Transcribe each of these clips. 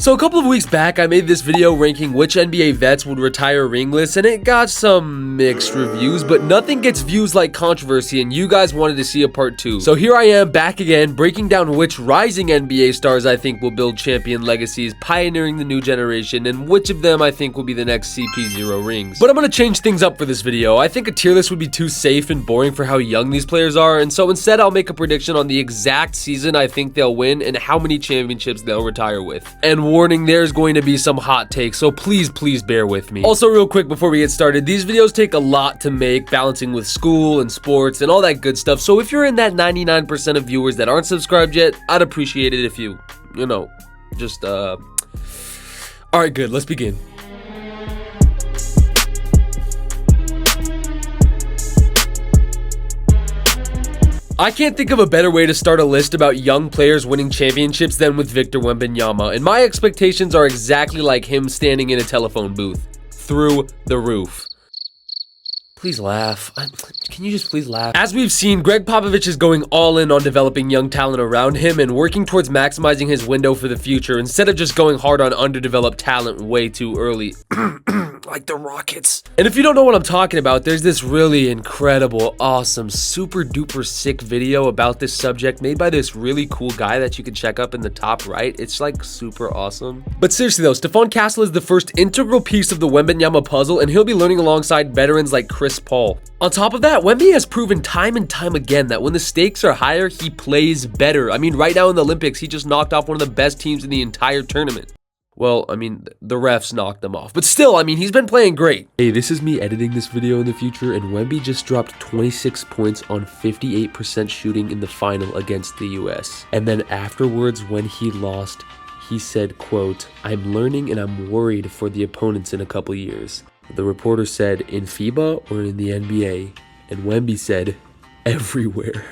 So a couple of weeks back, I made this video ranking which NBA vets would retire ringless, and it got some mixed reviews, but nothing gets views like controversy, and you guys wanted to see a part 2. So here I am back again, breaking down which rising NBA stars I think will build champion legacies, pioneering the new generation, and which of them I think will be the next CP0 rings. But I'm gonna change things up for this video. I think a tier list would be too safe and boring for how young these players are, and so instead I'll make a prediction on the exact season I think they'll win and how many championships they'll retire with. And warning, there's going to be some hot takes, so please bear with me. Also, real quick before we get started, these videos take a lot to make, balancing with school and sports and all that good stuff, so if you're in that 99% of viewers that aren't subscribed yet, I'd appreciate it if you just alright, good, let's begin. I can't think of a better way to start a list about young players winning championships than with Victor Wembanyama, and my expectations are exactly like him standing in a telephone booth. Through the roof. Please laugh. Can you just please laugh? As we've seen, Greg Popovich is going all in on developing young talent around him and working towards maximizing his window for the future instead of just going hard on underdeveloped talent way too early. Like the Rockets. And if you don't know what I'm talking about, there's this really incredible, awesome, super duper sick video about this subject made by this really cool guy that you can check up in the top right. It's like super awesome. But seriously though, Stephon Castle is the first integral piece of the Wembanyama puzzle, and he'll be learning alongside veterans like Chris Paul. On top of that, Wemby has proven time and time again that when the stakes are higher, he plays better. I mean, right now in the Olympics, he just knocked off one of the best teams in the entire tournament. Well, I mean, the refs knocked them off, but still, I mean, he's been playing great. Hey, this is me editing this video in the future, and Wemby just dropped 26 points on 58% shooting in the final against the US. And then afterwards, when he lost, he said, quote, "I'm learning and I'm worried for the opponents in a couple years." The reporter said, "In FIBA or in the NBA?" And Wemby said, "Everywhere."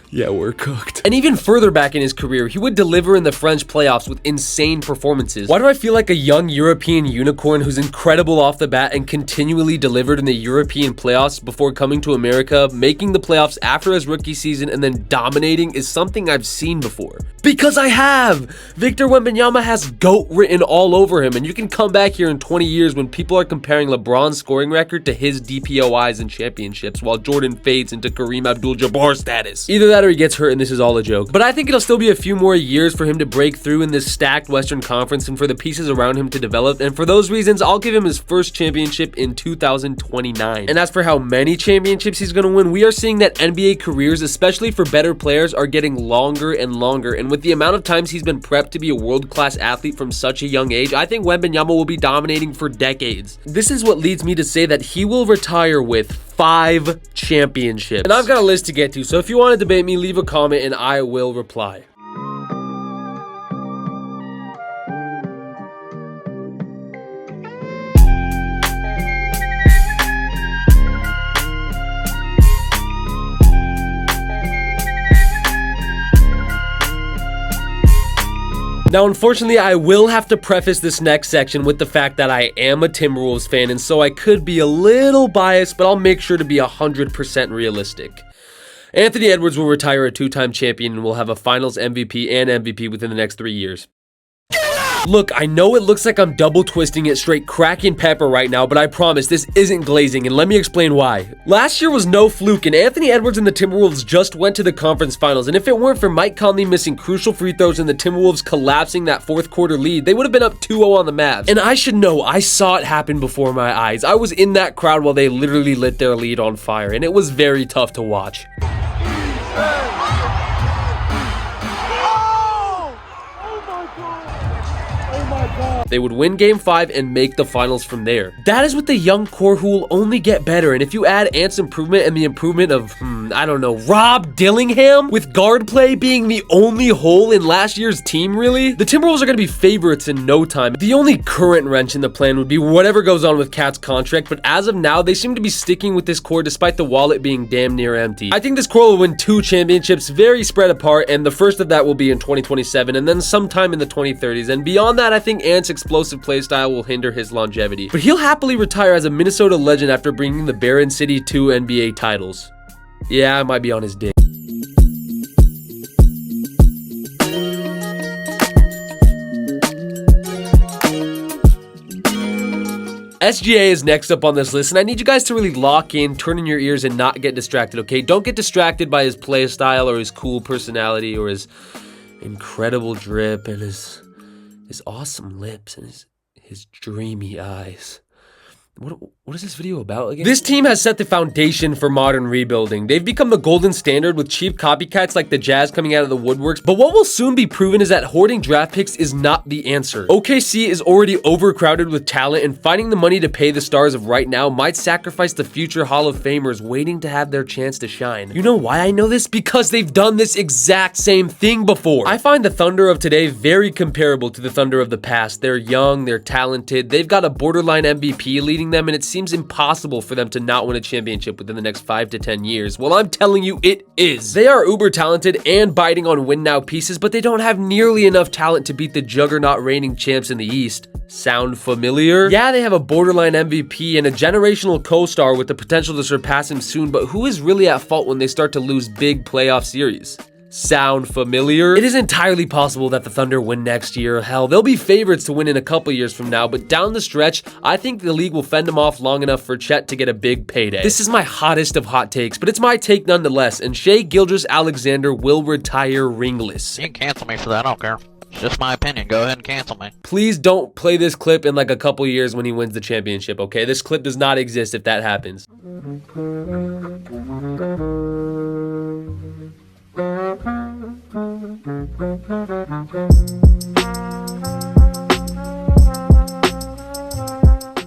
Yeah, we're cooked. And even further back in his career, he would deliver in the French playoffs with insane performances. Why do I feel like a young European unicorn who's incredible off the bat and continually delivered in the European playoffs before coming to America, making the playoffs after his rookie season, and then dominating is something I've seen before? Because I have! Victor Wembanyama has GOAT written all over him, and you can come back here in 20 years when people are comparing LeBron's scoring record to his DPOIs and championships while Jordan fades into Kareem Abdul-Jabbar status. Either that or he gets hurt and this is all a joke. But I think it'll still be a few more years for him to break through in this stacked Western Conference and for the pieces around him to develop, and for those reasons, I'll give him his first championship in 2029. And as for how many championships he's gonna win, we are seeing that NBA careers, especially for better players, are getting longer and longer, and with the amount of times he's been prepped to be a world-class athlete from such a young age, I think Wembanyama will be dominating for decades. This is what leads me to say that he will retire with 5 championships. And I've got a list to get to, so if you want to debate me, leave a comment and I will reply. Now, unfortunately, I will have to preface this next section with the fact that I am a Timberwolves fan, and so I could be a little biased, but I'll make sure to be 100% realistic. Anthony Edwards will retire a 2-time champion and will have a Finals MVP and MVP within the next 3 years. Look, I know it looks like I'm double twisting it straight cracking pepper right now, but I promise this isn't glazing, and let me explain why. Last year was no fluke, and Anthony Edwards and the Timberwolves just went to the conference finals, and if it weren't for Mike Conley missing crucial free throws and the Timberwolves collapsing that fourth quarter lead, they would have been up 2-0 on the Mavs. And I should know, I saw it happen before my eyes. I was in that crowd while they literally lit their lead on fire, and it was very tough to watch. They would win Game 5 and make the finals from there. That is with the young core who will only get better, and if you add Ant's improvement and the improvement of, I don't know, Rob Dillingham, with guard play being the only hole in last year's team, really, the Timberwolves are going to be favorites in no time. The only current wrench in the plan would be whatever goes on with Cat's contract, but as of now, they seem to be sticking with this core despite the wallet being damn near empty. I think this core will win 2 championships, very spread apart, and the first of that will be in 2027, and then sometime in the 2030s, and beyond that, I think Ant's explosive playstyle will hinder his longevity. But he'll happily retire as a Minnesota legend after bringing the Barron City 2 NBA titles. Yeah, I might be on his dick. SGA is next up on this list, and I need you guys to really lock in, turn in your ears, and not get distracted, okay? Don't get distracted by his play style or his cool personality or his incredible drip and his awesome lips and his dreamy eyes. What is this video about again? This team has set the foundation for modern rebuilding. They've become the golden standard with cheap copycats like the Jazz coming out of the woodworks. But what will soon be proven is that hoarding draft picks is not the answer. OKC is already overcrowded with talent, and finding the money to pay the stars of right now might sacrifice the future Hall of Famers waiting to have their chance to shine. You know why I know this? Because they've done this exact same thing before. I find the Thunder of today very comparable to the Thunder of the past. They're young, they're talented, they've got a borderline MVP leading them, and it seems impossible for them to not win a championship within the next 5 to 10 years. Well, I'm telling you, it is. They are uber talented and biting on win now pieces, but they don't have nearly enough talent to beat the juggernaut reigning champs in the East. Sound familiar? Yeah, they have a borderline MVP and a generational co-star with the potential to surpass him soon, but who is really at fault when they start to lose big playoff series? Sound familiar? It is entirely possible that the Thunder win next year. Hell, they'll be favorites to win in a couple years from now, but down the stretch, I think the league will fend them off long enough for Chet to get a big payday. This is my hottest of hot takes, but it's my take nonetheless, and Shai Gilgeous-Alexander will retire ringless. You can cancel me for that, I don't care. It's just my opinion. Go ahead and cancel me. Please don't play this clip in like a couple years when he wins the championship, okay? This clip does not exist if that happens.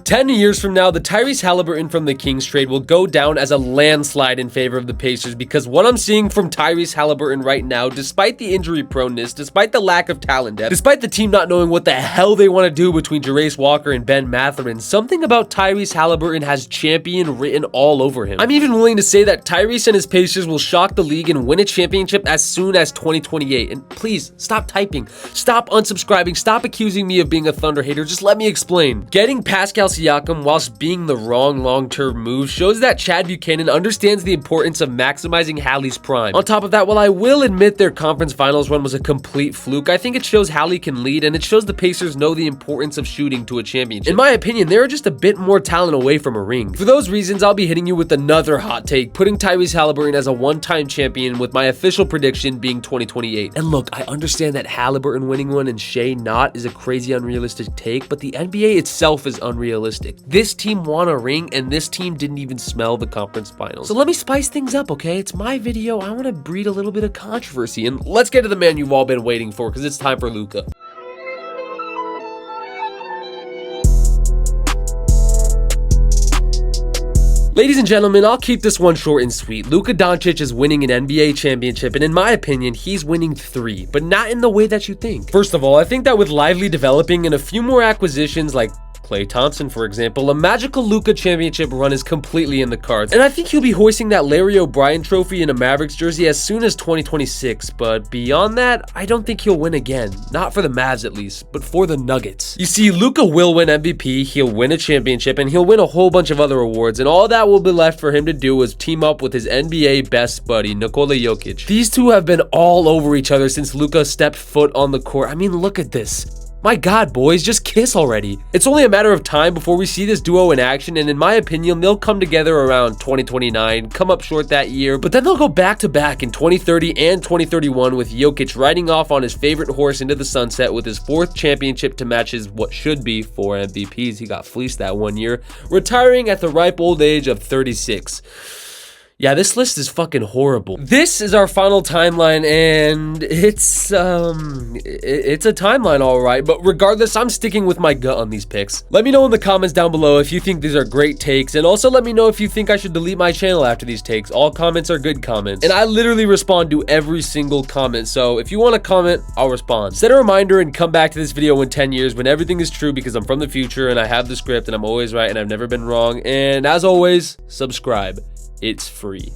10 years from now, the Tyrese Halbert from the Kings trade will go down as a landslide in favor of the Pacers, because what I'm seeing from Tyrese Halbert right now, despite the injury proneness, despite the lack of talent depth, despite the team not knowing what the hell they want to do between Jarace Walker and Ben Mathurin, something about Tyrese Halbert has champion written all over him. I'm even willing to say that Tyrese and his Pacers will shock the league and win a championship as soon as 2028. And please, stop typing, stop unsubscribing, stop accusing me of being a Thunder hater, just let me explain. Getting Pascal Siakam whilst being the wrong long-term move shows that Chad Buchanan understands the importance of maximizing Hallie's prime. On top of that, while I will admit their conference finals run was a complete fluke, I think it shows Hallie can lead, and it shows the Pacers know the importance of shooting to a championship. In my opinion, they are just a bit more talent away from a ring. For those reasons, I'll be hitting you with another hot take, putting Tyrese Halbert as a one-time champion, with my official prediction being 2028. And look, I understand that Halbert winning one and Shai not is a crazy unrealistic take, but the NBA itself is unrealistic. This team won a ring, and this team didn't even smell the conference finals. So let me spice things up, okay? It's my video. I want to breed a little bit of controversy, and let's get to the man you've all been waiting for, because it's time for Luka. Ladies and gentlemen, I'll keep this one short and sweet. Luka Doncic is winning an NBA championship, and in my opinion, he's winning 3, but not in the way that you think. First of all, I think that with Lively developing and a few more acquisitions like Klay Thompson, for example, a magical Luka championship run is completely in the cards. And I think he'll be hoisting that Larry O'Brien trophy in a Mavericks jersey as soon as 2026. But beyond that, I don't think he'll win again. Not for the Mavs at least, but for the Nuggets. You see, Luka will win MVP, he'll win a championship, and he'll win a whole bunch of other awards. And all that will be left for him to do is team up with his NBA best buddy, Nikola Jokic. These two have been all over each other since Luka stepped foot on the court. I mean, look at this. My God, boys, just kiss already. It's only a matter of time before we see this duo in action, and in my opinion, they'll come together around 2029, come up short that year, but then they'll go back-to-back in 2030 and 2031 with Jokic riding off on his favorite horse into the sunset with his 4th championship to match his what should be 4 MVPs. He got fleeced that one year, retiring at the ripe old age of 36. Yeah, this list is fucking horrible. This is our final timeline, and it's a timeline, all right. But regardless, I'm sticking with my gut on these picks. Let me know in the comments down below if you think these are great takes, and also let me know if you think I should delete my channel after these takes. All comments are good comments, and I literally respond to every single comment. So if you want to comment, I'll respond. Set a reminder and come back to this video in 10 years when everything is true, because I'm from the future and I have the script and I'm always right and I've never been wrong. And as always, subscribe. It's free.